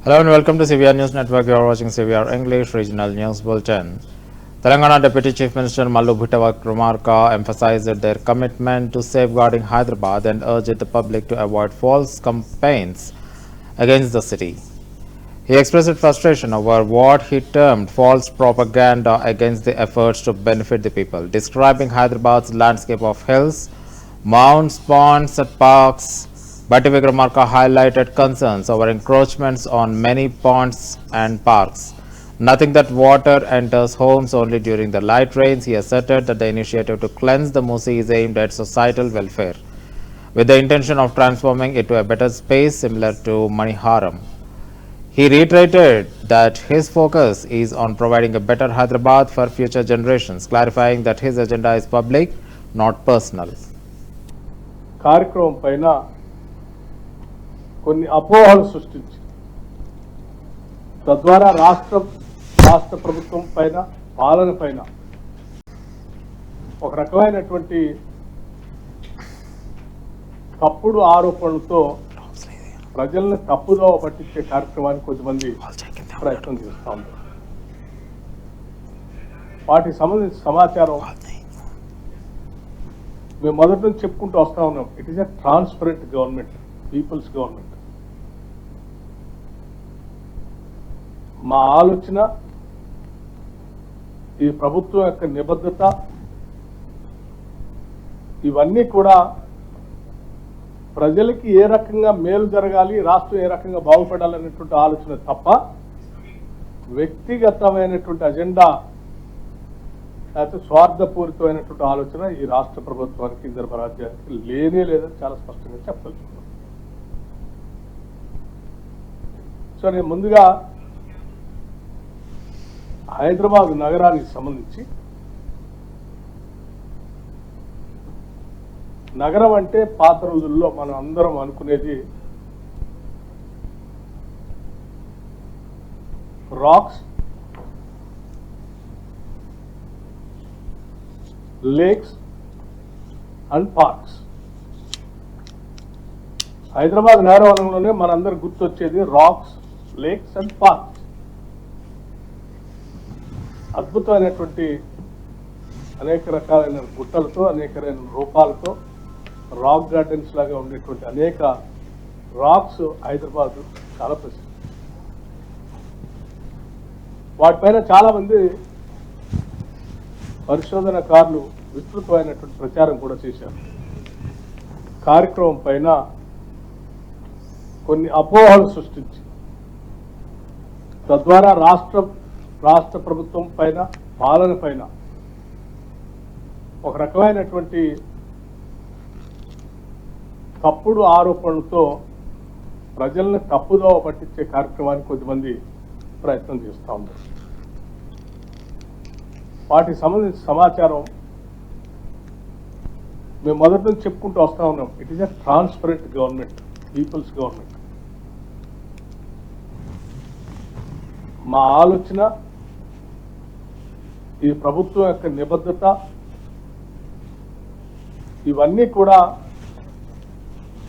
Hello and welcome to CVR News Network. You are watching CVR English Regional News Bulletin. Telangana Deputy Chief Minister Mallu Bhuttavik emphasized their commitment to safeguarding Hyderabad and urged the public to avoid false campaigns against the city. He expressed frustration over what he termed false propaganda against the efforts to benefit the people, describing Hyderabad's landscape of hills, mounds, ponds, and parks. Bhatti Vikramarka highlighted concerns over encroachments on many ponds and parks. Nothing that water enters homes only during the light rains. He asserted that the initiative to cleanse the Musi is aimed at societal welfare, with the intention of transforming it to a better space similar to Maniharam. He reiterated that his focus is on providing a better Hyderabad for future generations, clarifying that his agenda is public, not personal. కార్యక్రమం పైన కొన్ని అపోహలు సృష్టించి తద్వారా రాష్ట్ర ప్రభుత్వం పైన పాలన పైన ఒక రకమైనటువంటి తప్పుడు ఆరోపణలతో ప్రజలను తప్పుదో పట్టించే కార్యక్రమాన్ని కొంతమంది ప్రయత్నం చేస్తూ ఉంటారు. వాటికి సంబంధించిన సమాచారం మేము మొదటి నుంచి చెప్పుకుంటూ వస్తా ఉన్నాం. It is a transparent government, people's government. మా ఆలోచన, ఈ ప్రభుత్వం యొక్క నిబద్ధత, ఇవన్నీ కూడా ప్రజలకి ఏ రకంగా మేలు జరగాలి, రాష్ట్రం ఏ రకంగా బాగుపడాలనేటువంటి ఆలోచన తప్ప వ్యక్తిగతమైనటువంటి అజెండా లేకపోతే స్వార్థపూరితమైనటువంటి ఆలోచన ఈ రాష్ట్ర ప్రభుత్వానికి, ఇంద్ర రాజ్యానికి లేనే లేదని చాలా స్పష్టంగా చెప్పదలుచుకున్నాను. సో నేను ముందుగా హైదరాబాద్ నగరానికి సంబంధించి, నగరం అంటే పాత రోజుల్లో మనం అందరం అనుకునేది rocks, lakes and parks. Hyderabad నగరంలోనే మనందరు గుర్తొచ్చేది రాక్స్, లేక్స్ అండ్ పార్క్స్. అద్భుతమైనటువంటి అనేక రకాలైన గుట్టలతో, అనేక రూపాలతో, రాక్ గార్డెన్స్ లాగా ఉండేటువంటి అనేక రాక్స్ హైదరాబాద్ చాలా ప్రసిద్ధి. వాటిపైన చాలా మంది పరిశోధనకారులు విస్తృతమైనటువంటి ప్రచారం కూడా చేశారు. కార్యక్రమం పైన కొన్ని అపోహలు సృష్టించి తద్వారా రాష్ట్ర ప్రభుత్వం పైన పాలన పైన ఒక రకమైనటువంటి తప్పుడు ఆరోపణలతో ప్రజలను తప్పుదో పట్టించే కార్యక్రమాన్ని కొంతమంది ప్రయత్నం చేస్తూ ఉన్నారు. వాటికి సంబంధించిన సమాచారం మేము మొదటి నుంచి చెప్పుకుంటూ వస్తా ఉన్నాం. It is a transparent government, people's government. మా ఆలోచన, ఈ ప్రభుత్వం యొక్క నిబద్ధత, ఇవన్నీ కూడా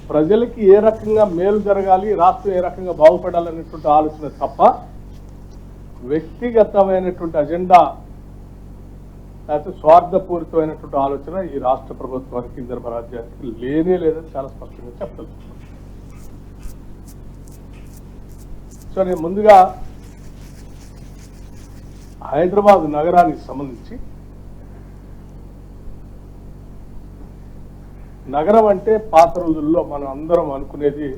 ప్రజలకి ఏ రకంగా మేలు జరగాలి, రాష్ట్రం ఏ రకంగా బాగుపడాలనేటువంటి ఆలోచన తప్ప వ్యక్తిగతమైనటువంటి అజెండా లేకపోతే స్వార్థపూరితమైనటువంటి ఆలోచన ఈ రాష్ట్ర ప్రభుత్వానికి, ఇంద్ర రాజ్యానికి లేనే లేదని చాలా స్పష్టంగా చెప్పదలుచుకున్నాను. సో నేను ముందుగా హైదరాబాద్ నగరానికి సంబంధించి, నగరం అంటే పాత రోజుల్లో మనం అందరం అనుకునేది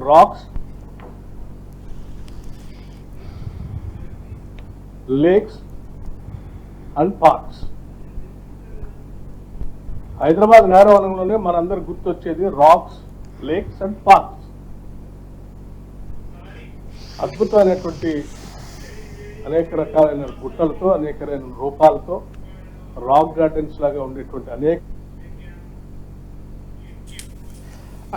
rocks, lakes and parks. Hyderabad నగరంలోనే మనందరు గుర్తొచ్చేది రాక్స్, లేక్స్ అండ్ పార్క్స్. అద్భుతమైనటువంటి అనేక రకాలైన గుట్టలతో, అనేక రూపాలతో, రాక్ గార్డెన్స్ లాగా ఉండేటువంటి అనేక.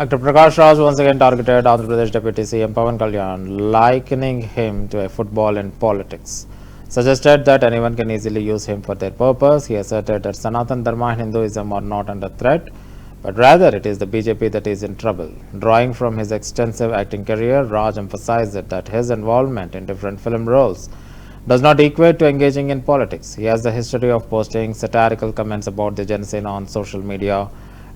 Actor Prakash Raj once again targeted Andhra Pradesh Deputy CM Pawan Kalyan, likening him to a football in politics. Suggested that anyone can easily use him for their purpose. He asserted that Sanatan Dharma and Hinduism are not under threat, but rather it is the BJP that is in trouble. Drawing from his extensive acting career, Raj emphasized that his involvement in different film roles does not equate to engaging in politics. He has the history of posting satirical comments about the Janasena on social media,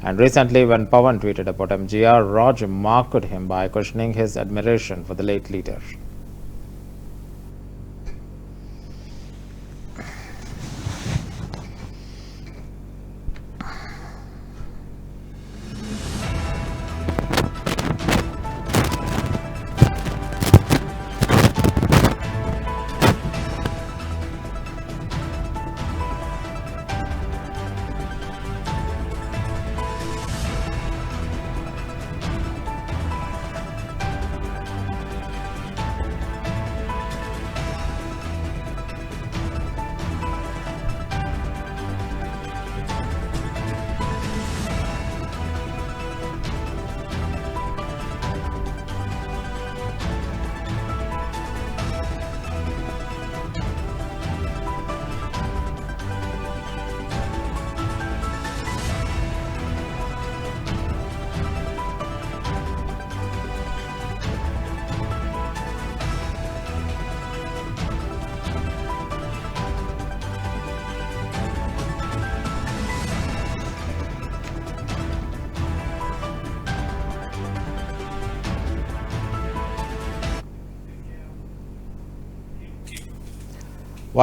and recently when Pawan tweeted about MGR, Raj mocked him by questioning his admiration for the late leader.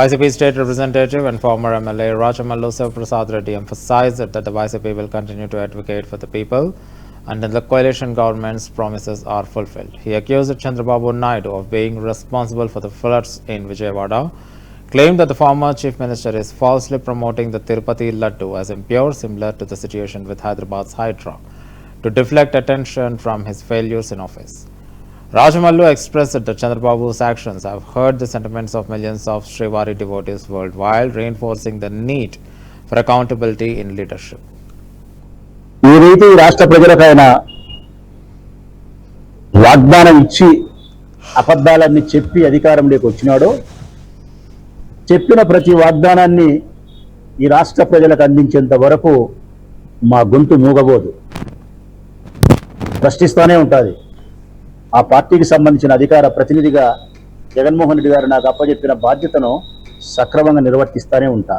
YCP State Representative and former MLA Rajamallu Prasad Reddy emphasized that the YCP will continue to advocate for the people until the coalition government's promises are fulfilled. He accused Chandrababu Naidu of being responsible for the floods in Vijayawada, claimed that the former Chief Minister is falsely promoting the Tirupati Laddu as impure, similar to the situation with Hyderabad's Hydra, to deflect attention from his failures in office. Rajamallu expressed that Chandrababu's actions have hurt the sentiments of millions of Srivari devotees worldwide, reinforcing the need for accountability in leadership. ఏదైతే ఈ రాష్ట్ర ప్రజలకు ఆయన వాగ్దానం ఇచ్చి అబద్ధాలన్నీ చెప్పి అధికారంలోకి వచ్చినాడో, చెప్పిన ప్రతి వాగ్దానాన్ని ఈ రాష్ట్ర ప్రజలకు అందించేంత వరకు మా గొంతు మూగబోదు, ప్రశ్నిస్తూనే ఉంటుంది. ఆ పార్టీకి సంబంధించిన అధికార ప్రతినిధిగా జగన్మోహన్ రెడ్డి గారు నాకు అప్పచెప్పిన బాధ్యతను సక్రమంగా నిర్వర్తిస్తూనే ఉంటా.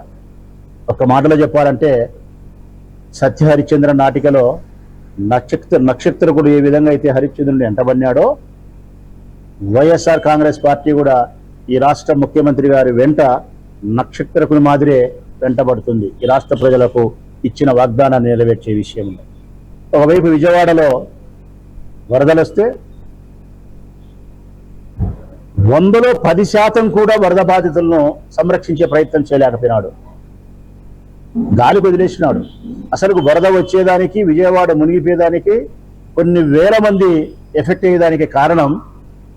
ఒక్క మాటలో చెప్పాలంటే, సత్య హరిశ్చంద్ర నాటికలో నక్షత్రకుడు ఏ విధంగా అయితే హరిశ్చంద్రుడిని ఎంటబడినాడో, వైఎస్ఆర్ కాంగ్రెస్ పార్టీ కూడా ఈ రాష్ట్ర ముఖ్యమంత్రి గారి వెంట నక్షత్రకుని మాదిరే వెంటబడుతుంది ఈ రాష్ట్ర ప్రజలకు ఇచ్చిన వాగ్దానాన్ని నెరవేర్చే విషయంలో. ఒకవైపు విజయవాడలో వరదలు వస్తే 100లో 10% కూడా వరద బాధితులను సంరక్షించే ప్రయత్నం చేయలేకపోయినాడు, గాలికి వదిలేసినాడు. అసలు వరద వచ్చేదానికి, విజయవాడ మునిగిపోయేదానికి, కొన్ని వేల మంది ఎఫెక్ట్ అయ్యేదానికి కారణం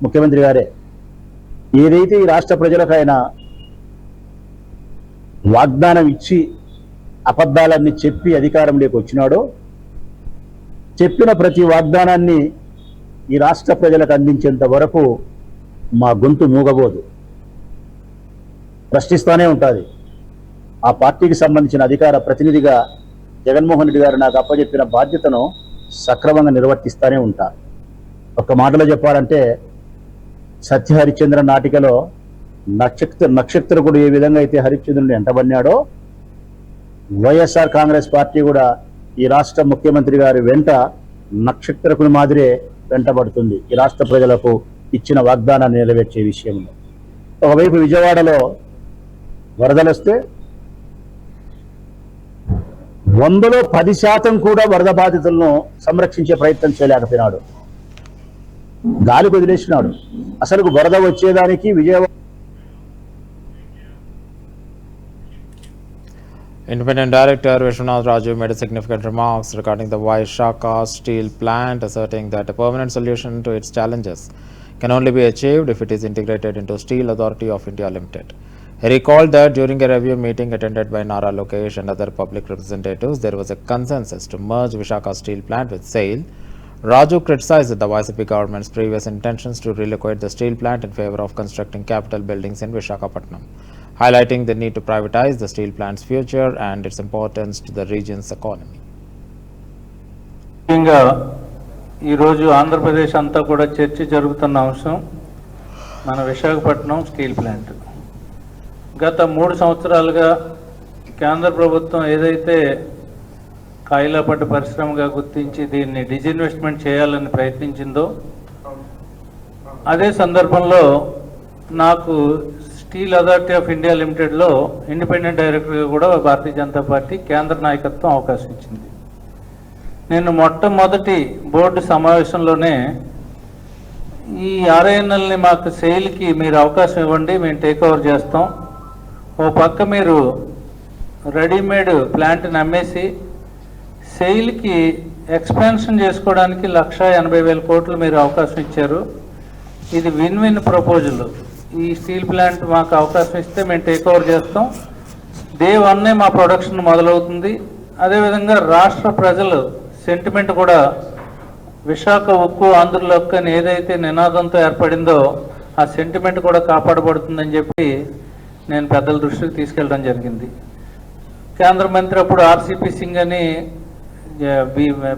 ముఖ్యమంత్రి గారే. ఏదైతే ఈ రాష్ట్ర ప్రజలకు ఆయన వాగ్దానం ఇచ్చి అబద్ధాలన్నీ చెప్పి అధికారంలోకి వచ్చినాడో, చెప్పిన ప్రతి వాగ్దానాన్ని ఈ రాష్ట్ర ప్రజలకు అందించేంత వరకు మా గొంతు మూగబోదు, ప్రశ్నిస్తూనే ఉంటుంది. ఆ పార్టీకి సంబంధించిన అధికార ప్రతినిధిగా జగన్మోహన్ రెడ్డి గారు నాకు అప్పచెప్పిన బాధ్యతను సక్రమంగా నిర్వర్తిస్తూనే ఉంటా. ఒక్క మాటలో చెప్పాలంటే, సత్య హరిశ్చంద్ర నాటికలో నక్షత్రకుడు ఏ విధంగా అయితే హరిశ్చంద్రుడిని ఎంటబడినాడో, వైఎస్ఆర్ కాంగ్రెస్ పార్టీ కూడా ఈ రాష్ట్ర ముఖ్యమంత్రి గారి వెంట నక్షత్రకుని మాదిరే వెంటబడుతుంది ఈ రాష్ట్ర ప్రజలకు ఇచ్చిన వాగ్దానాన్ని నెరవేర్చే విషయంలో. ఒకవైపు విజయవాడలో వరదలు వస్తే 100లో 10% కూడా వరద బాధితులను సంరక్షించే ప్రయత్నం చేయలేకపోయినాడు, గాలికి వదిలేసినాడు. అసలు వరద వచ్చేదానికి Vijayawada. Independent Director Vishwanath Raju made significant remarks regarding the Vaishaka steel plant, asserting that a permanent solution to its challenges can only be achieved if it is integrated into Steel Authority of India Limited. He recalled that during a review meeting attended by Nara Lokesh and other public representatives, there was a consensus to merge Vishaka steel plant with SAIL. Raju criticized the YCP government's previous intentions to relocate the steel plant in favor of constructing capital buildings in Visakhapatnam, highlighting the need to privatize the steel plant's future and its importance to the region's economy. ముఖ్యంగా ఈరోజు ఆంధ్రప్రదేశ్ అంతా కూడా చర్చ జరుగుతున్న అంశం మన Visakhapatnam steel plant. గత 3 సంవత్సరాలుగా కేంద్ర ప్రభుత్వం ఏదైతే కాయిలాపట్టు పరిశ్రమగా గుర్తించి దీన్ని డిజిన్వెస్ట్మెంట్ చేయాలని ప్రయత్నించిందో, అదే సందర్భంలో నాకు స్టీల్ అథారిటీ ఆఫ్ ఇండియా లిమిటెడ్లో ఇండిపెండెంట్ డైరెక్టర్గా కూడా భారతీయ జనతా పార్టీ కేంద్ర నాయకత్వం అవకాశం ఇచ్చింది. నేను మొట్టమొదటి బోర్డు సమావేశంలోనే ఈ ఆర్ఐఎన్ఎల్ని మాకు సేల్కి మీరు అవకాశం ఇవ్వండి, మేము టేక్ ఓవర్ చేస్తాం. ఓ పక్క మీరు రెడీమేడ్ ప్లాంట్ని అమ్మేసి సేల్కి ఎక్స్పాన్షన్ చేసుకోవడానికి 1,80,000 కోట్లు మీరు అవకాశం ఇచ్చారు. ఇది విన్ విన్ ప్రపోజల్. ఈ స్టీల్ ప్లాంట్ మాకు అవకాశం ఇస్తే మేము టేక్ ఓవర్ చేస్తాం. డే 1 మా ప్రొడక్షన్ మొదలవుతుంది. అదేవిధంగా రాష్ట్ర ప్రజలు సెంటిమెంట్ కూడా విశాఖ ఉక్కు ఆంధ్రుల హక్కు అని ఏదైతే నినాదంతో ఏర్పడిందో ఆ సెంటిమెంట్ కూడా కాపాడబడుతుందని చెప్పి నేను పెద్దల దృష్టికి తీసుకెళ్ళడం జరిగింది. కేంద్ర మంత్రి అప్పుడు ఆర్సిపి సింగ్ అని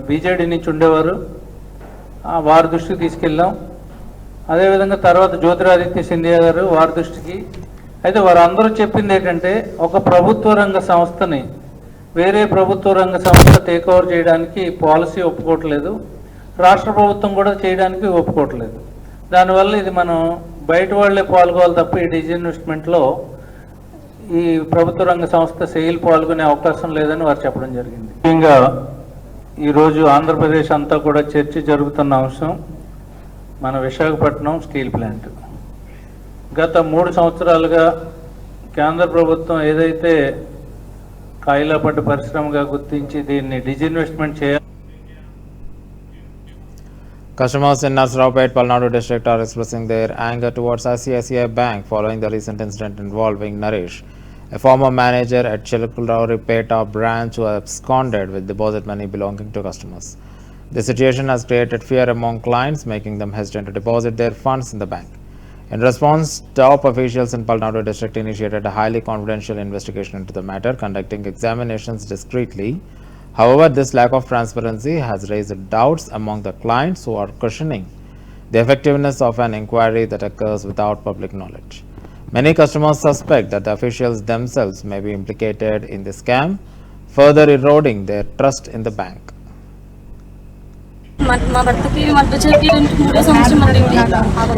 బీజేడీ నుంచి ఉండేవారు, వారి దృష్టికి తీసుకెళ్ళాం. అదేవిధంగా తర్వాత జ్యోతిరాదిత్య సింధియా గారు వారి దృష్టికి. అయితే వారందరూ చెప్పింది ఏంటంటే ఒక ప్రభుత్వ రంగ సంస్థని వేరే ప్రభుత్వ రంగ సంస్థ టేక్ ఓవర్ చేయడానికి పాలసీ ఒప్పుకోవట్లేదు, రాష్ట్ర ప్రభుత్వం కూడా చేయడానికి ఒప్పుకోవట్లేదు. దానివల్ల ఇది మనం బయట వాళ్ళే పాల్గొవాలి తప్ప ఈ డిజిన్వెస్ట్మెంట్లో ఈ ప్రభుత్వ రంగ సంస్థ సెయిల్ పాల్గొనే అవకాశం లేదని వారు చెప్పడం జరిగింది. ముఖ్యంగా ఈరోజు ఆంధ్రప్రదేశ్ అంతా కూడా చర్చ జరుగుతున్న అంశం మన విశాఖపట్నం స్టీల్ ప్లాంట్. గత 3 సంవత్సరాలుగా కేంద్ర ప్రభుత్వం ఏదైతే కాయిలాపట్టు పరిశ్రమగా గుర్తించి దీన్ని డిజిన్వెస్ట్మెంట్ చేయాలి. Customers in Narsaraopet, Palnadu district are expressing their anger towards ICICI Bank following the recent incident involving Naresh, a former manager at Chilkulrauripeta branch who absconded with deposit money belonging to customers. The situation has created fear among clients, making them hesitant to deposit their funds in the bank. In response, top officials in Palnadu district initiated a highly confidential investigation into the matter, conducting examinations discreetly. However, this lack of transparency has raised doubts among the clients who are questioning the effectiveness of an inquiry that occurs without public knowledge. Many customers suspect that the officials themselves may be implicated in the scam, further eroding their trust in the bank. మా భర్తకి వచ్చేకి 2 సంవత్సరం అండి.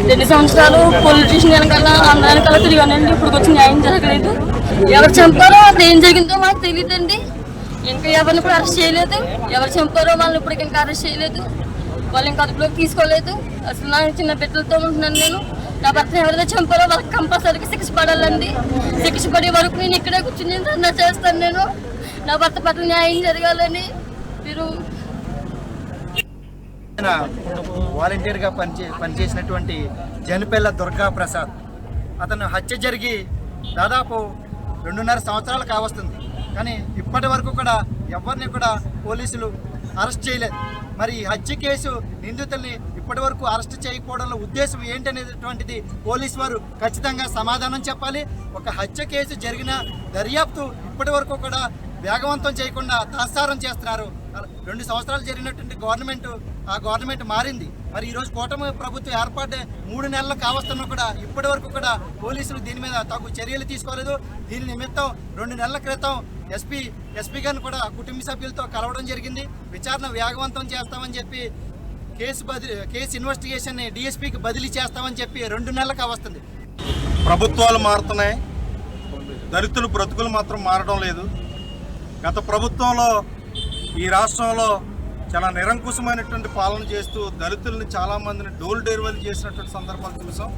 2 సంవత్సరాలు politician వెనకాల అందరి వెనకాల తిరిగానండి. ఇప్పుడు వచ్చి న్యాయం జరగలేదు. ఎవరు చంపారో అక్కడ ఏం జరిగిందో మాకు తెలియదండి. ఇంకా ఎవరిని కూడా అరెస్ట్ చేయలేదు. ఎవరు చంపారో వాళ్ళని ఇప్పటికి ఇంకా అరెస్ట్ చేయలేదు. వాళ్ళు ఇంకా అదుపులోకి తీసుకోలేదు. అసలు నా చిన్న బిడ్డలతో ఉంటున్నాను నేను. నా భర్త ఎవరైతే చంపారో వాళ్ళకి కంపల్సరీగా శిక్ష పడాలండి. శిక్ష పడే వరకు నేను ఇక్కడే కూర్చుని ధర్నా చేస్తాను. నేను నా భర్త పట్ల న్యాయం జరగాలని మీరు వాలంటీర్గా పనిచేసినటువంటి జనపెల్ల దుర్గా ప్రసాద్, అతను హత్య జరిగి దాదాపు 2.5 సంవత్సరాలు కావస్తుంది. కానీ ఇప్పటి వరకు కూడా ఎవరిని కూడా పోలీసులు అరెస్ట్ చేయలేదు. మరి ఈ హత్య కేసు నిందితుల్ని ఇప్పటి వరకు అరెస్ట్ చేయకపోవడంలో ఉద్దేశం ఏంటనేటువంటిది పోలీసు వారు ఖచ్చితంగా సమాధానం చెప్పాలి. ఒక హత్య కేసు జరిగిన దర్యాప్తు ఇప్పటి వరకు కూడా వేగవంతం చేయకుండా తాత్సారం చేస్తున్నారు. 2 సంవత్సరాలు జరిగినటువంటి గవర్నమెంట్ మారింది. మరి ఈరోజు కూటమి ప్రభుత్వం ఏర్పడే 3 నెలలు కావస్తున్నా కూడా ఇప్పటి వరకు కూడా పోలీసులు దీని మీద తగు చర్యలు తీసుకోలేదు. దీని నిమిత్తం 2 నెలల క్రితం ఎస్పీ గారిని కూడా కుటుంబ సభ్యులతో కలవడం జరిగింది. విచారణ వేగవంతం చేస్తామని చెప్పి కేసు ఇన్వెస్టిగేషన్ని డిఎస్పీకి బదిలీ చేస్తామని చెప్పి 2 నెలలు కావస్తుంది. ప్రభుత్వాలు మారుతున్నాయి, దళితులు బ్రతుకులు మాత్రం మారడం లేదు. గత ప్రభుత్వంలో ఈ రాష్ట్రంలో చాలా నిరంకుశమైనటువంటి పాలన చేస్తూ దళితుల్ని చాలామందిని డోల్ డెలివరీ చేసినటువంటి సందర్భాలు చూసాం.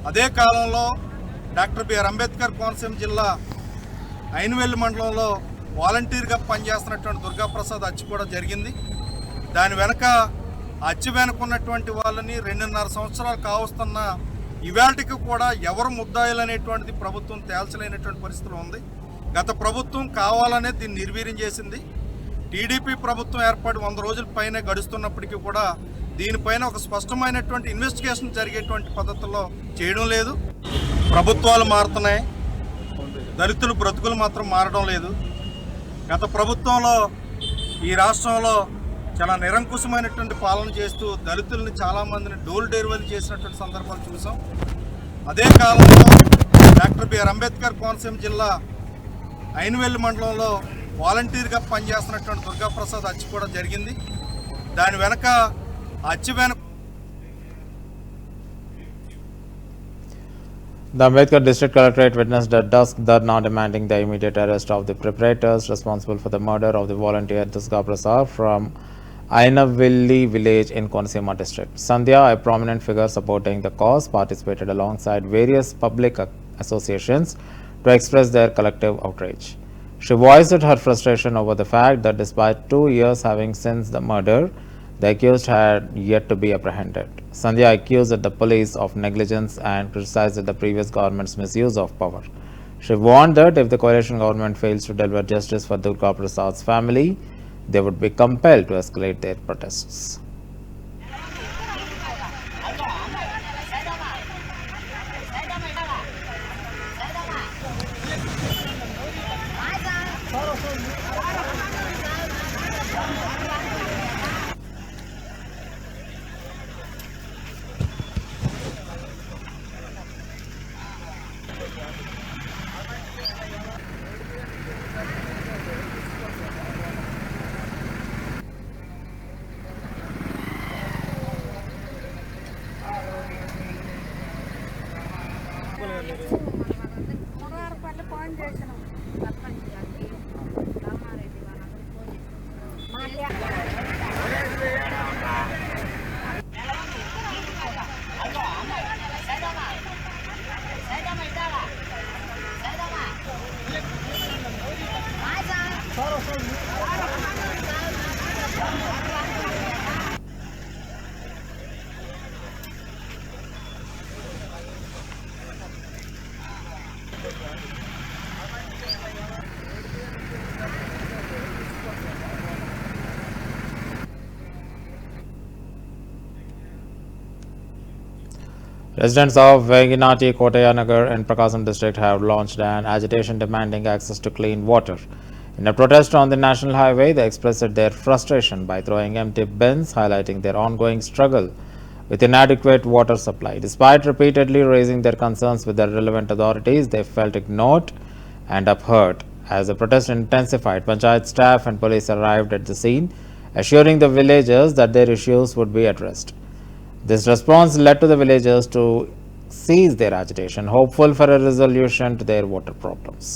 అదే కాలంలో డాక్టర్ బిఆర్ అంబేద్కర్ కోనసీమ జిల్లా ఐనవేలు మండలంలో వాలంటీర్గా పనిచేస్తున్నటువంటి దుర్గాప్రసాద్ హత్య కూడా జరిగింది. దాని వెనక హత్య వెనుకున్నటువంటి వాళ్ళని 2.5 సంవత్సరాలు కావస్తున్న ఇవాళకి కూడా ఎవరు ముద్దాయిలు అనేటువంటిది ప్రభుత్వం తేల్చలేనటువంటి పరిస్థితులు ఉంది. గత ప్రభుత్వం కావాలనే దీన్ని నిర్వీర్యం చేసింది. టీడీపీ ప్రభుత్వం ఏర్పడి 100 రోజుల పైనే గడుస్తున్నప్పటికీ కూడా దీనిపైన ఒక స్పష్టమైనటువంటి ఇన్వెస్టిగేషన్ జరిగేటువంటి పద్ధతుల్లో చేయడం లేదు. ప్రభుత్వాలు మారుతున్నాయి, దళితులు బ్రతుకులు మాత్రం మారడం లేదు. గత ప్రభుత్వంలో ఈ రాష్ట్రంలో చాలా నిరంకుశమైనటువంటి పాలన చేస్తూ దళితుల్ని చాలామందిని డోర్ డెలివరీ చేసినటువంటి సందర్భాలు చూసాం. అదే కాలంలో డాక్టర్ బిఆర్ అంబేద్కర్ కోనసీమ జిల్లా ఐనవెల్లి మండలంలో వాలంటీర్గా పనిచేస్తున్నటువంటి దుర్గాప్రసాద్ హత్య కూడా జరిగింది. దాని వెనక హత్య వెనక The Ambedkar District Collectorate witnessed a dusk dharna demanding the immediate arrest of the perpetrators responsible for the murder of the volunteer Durga Prasad from Ainavilli village in Konaseema district. Sandhya, a prominent figure supporting the cause, participated alongside various public associations to express their collective outrage. She voiced her frustration over the fact that despite 2 years having since the murder, the accused had yet to be apprehended. Sandhya accused the police of negligence and criticized the previous government's misuse of power. She warned that if the coalition government fails to deliver justice for Durga Prasad's family, they would be compelled to escalate their protests. Residents of Veginati, Kotayanagar and Prakasam district have launched an agitation demanding access to clean water. In a protest on the national highway, they expressed their frustration by throwing empty bins, highlighting their ongoing struggle with inadequate water supply. Despite repeatedly raising their concerns with the relevant authorities, they felt ignored and unheard. As the protest intensified, Panchayat staff and police arrived at the scene, assuring the villagers that their issues would be addressed. This response led to the villagers to cease their agitation, hopeful for a resolution to their water problems.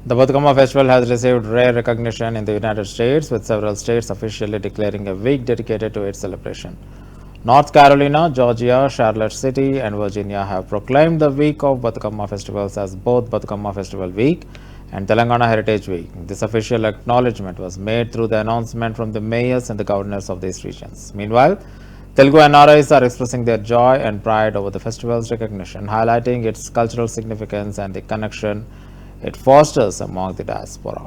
The Batukama festival has received rare recognition in the United States, with several states officially declaring a week dedicated to its celebration. North Carolina, Georgia, Charlotte City, and Virginia have proclaimed the week of Batukama festivals as both Batukama Festival Week and Telangana Heritage Week. This official acknowledgement was made through the announcement from the mayors and the governors of these regions. Meanwhile, Telugu NRIs are expressing their joy and pride over the festival's recognition, highlighting its cultural significance and the connection it fosters among the diaspora.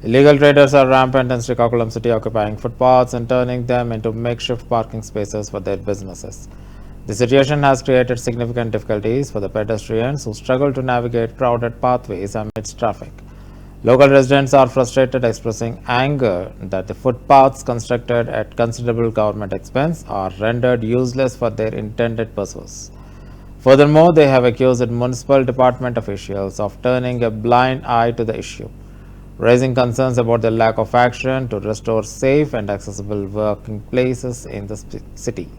Illegal traders are rampant in Srikakulam city, occupying footpaths and turning them into makeshift parking spaces for their businesses. The situation has created significant difficulties for the pedestrians who struggle to navigate crowded pathways amidst traffic. Local residents are frustrated, expressing anger that the footpaths constructed at considerable government expense are rendered useless for their intended purpose. Furthermore, they have accused municipal department officials of turning a blind eye to the issue, raising concerns about the lack of action to restore safe and accessible working places in the city.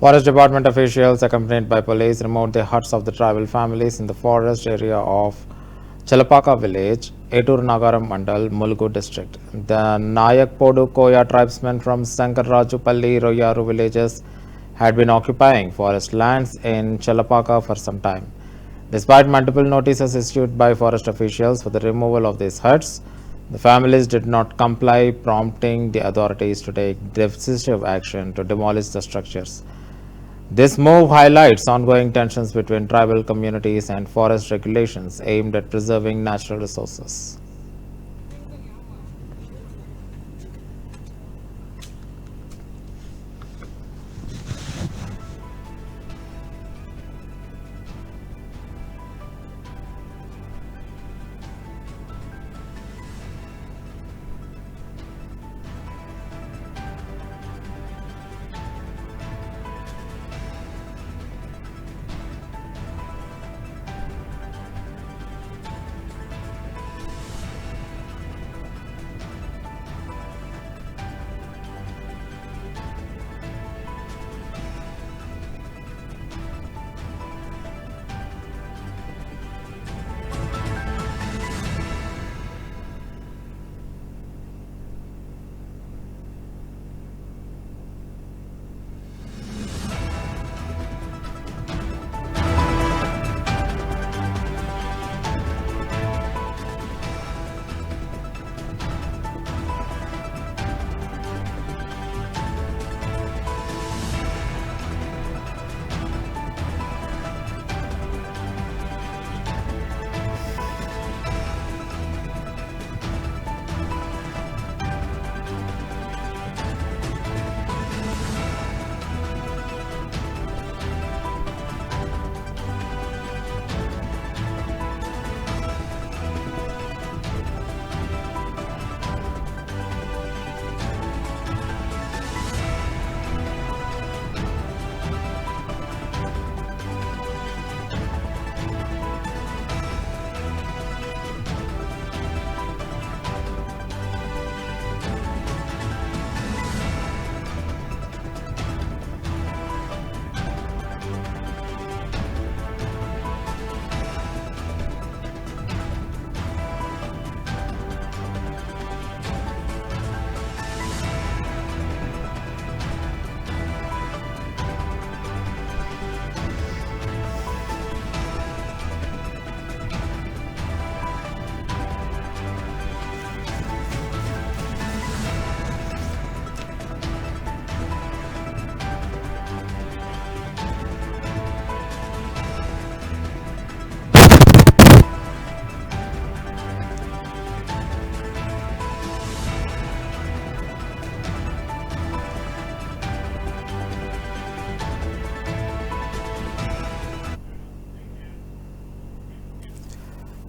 Forest Department officials, accompanied by police, removed the huts of the tribal families in the forest area of Chalapaka village, Etur Nagaram Mandal, Mulgu district. The Nayak Podu Koya tribesmen from Sankarrajupalli, Royaru villages had been occupying forest lands in Chalapaka for some time. Despite multiple notices issued by forest officials for the removal of these huts, the families did not comply, prompting the authorities to take decisive action to demolish the structures. This move highlights ongoing tensions between tribal communities and forest regulations aimed at preserving natural resources.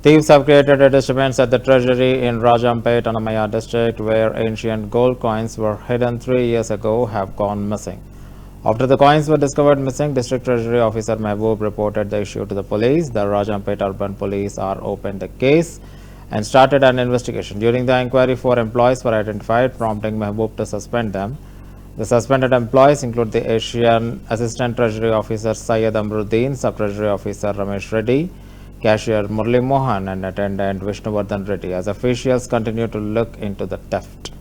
Thieves have created a disturbance at the treasury in Rajampet, Annamaya district, where ancient gold coins were hidden 3 years ago have gone missing. After the coins were discovered missing, District Treasury Officer Mehboob reported the issue to the police. The Rajampet Urban Police are opened the case and started an investigation. During the inquiry, 4 employees were identified, prompting Mehboob to suspend them. The suspended employees include the Asian Assistant Treasury Officer Syed Amruddin, Sub-Treasury Officer Ramesh Reddy, Cashier Murli Mohan and Attendant Vishnuvardhan Reddy, as officials continue to look into the theft.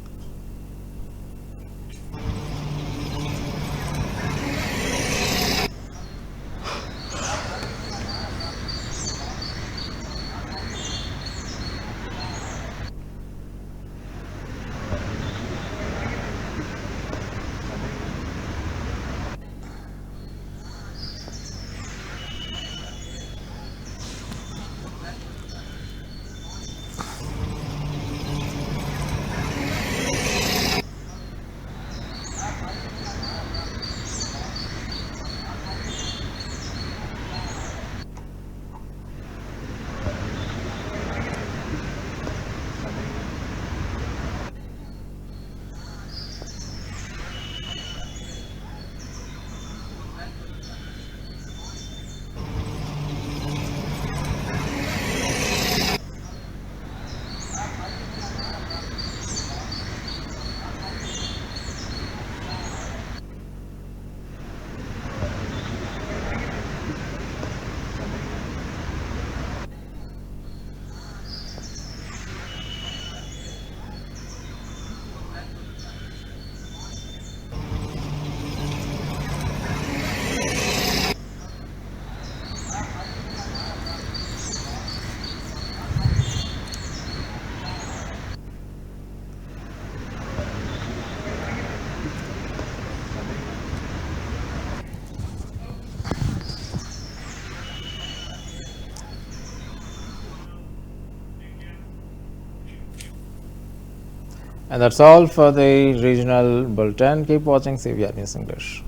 And that's all for the regional bulletin. Keep watching CVR News English.